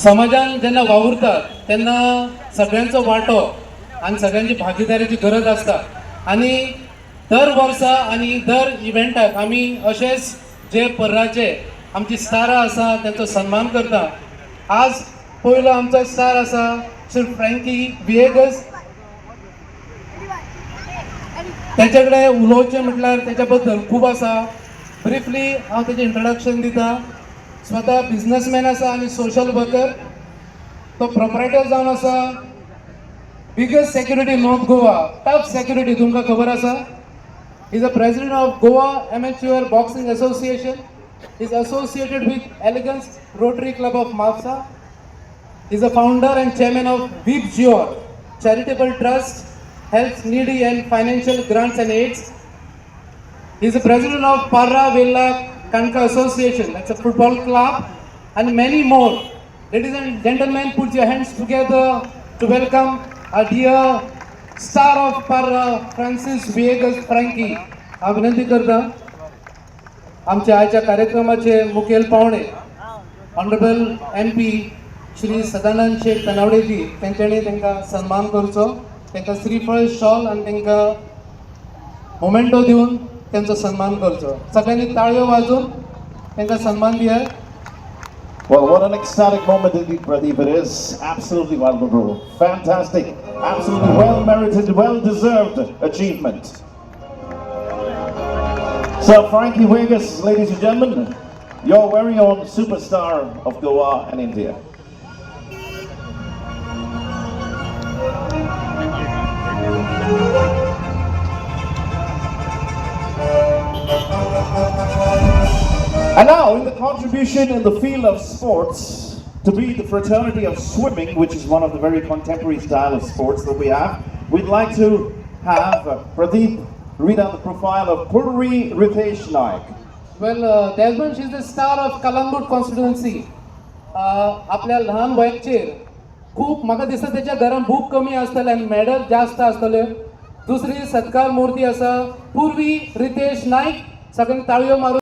समाजान जेन्ना वावुरतात तेन्ना सगळ्यांचो वांटो आणि सगळ्यांची भागीदारीची गरज असता आणि दर वर्सा आणि दर इव्हेंटाक आमी अशेच जे पर्राचे आमची स्टारां आसा त्यांचो सन्मान करता. आज पयलो आमचो स्टार आसा श्री फ्रँकी विएगस. त्याच्या कडेन उलोवचें म्हटल्यार त्याच्या बद्दल खूब आसा. ब्रिफली हांव तेजें इंट्रोडक्शन दिता. स्वता बिझनेसमॅन आसा आनी सोशल वर्कर. तो प्रोप्रायटर जावन आसा biggest security north Goa, tough security तुमकां खबर आसा. Is a president of Goa amateur boxing association. Is associated with elegance rotary club of Mapusa. Is a founder and chairman of Veep Gior charitable trust, helps needy and financial grants and aids. He is the president of Parra Vella Kanka Association, that's a football club, and many more. Ladies and gentlemen, put your hands together to welcome our dear star of Parra, Francis Viegas Frankie. हांव विनंती करता आमच्या आयच्या कार्यक्रमाचे मुखेल पावणे honourable MP Shri Sadanand Sheth तनावडेजी त्यांच्यानी तांकां सन्मान करचो. तांकां श्रीफळ शॉल आनी तांकां मोमेंटो दिवन त्यांचो सन्मान करचो. सगळ्यांनी ताळयो वाजोवन तांकां सन्मान दियात. Well, what an ecstatic moment indeed, Pradeep. It is absolutely wonderful, fantastic, absolutely well merited, well deserved achievement. So, Frankie Vegas, ladies and gentlemen, your very own superstar of Goa and India. And now, in the contribution in the field of sports, to be the fraternity of swimming, which is one of the very contemporary style of sports that we have, we'd like to have Pradeep read out the profile of Purvi Ritesh Naik. Well, Desmond, she is the star of Kalangut constituency. आपल्या लहान वयाचेर खूप म्हाका दिसता त्याच्या घरान भूक कमी आसतले आनी मेडल जास्त आसतले. दुसरी सत्कार मूर्ती आसा पूर्वी रितेश नाईक. सगळ्यांनी ताळयो मारून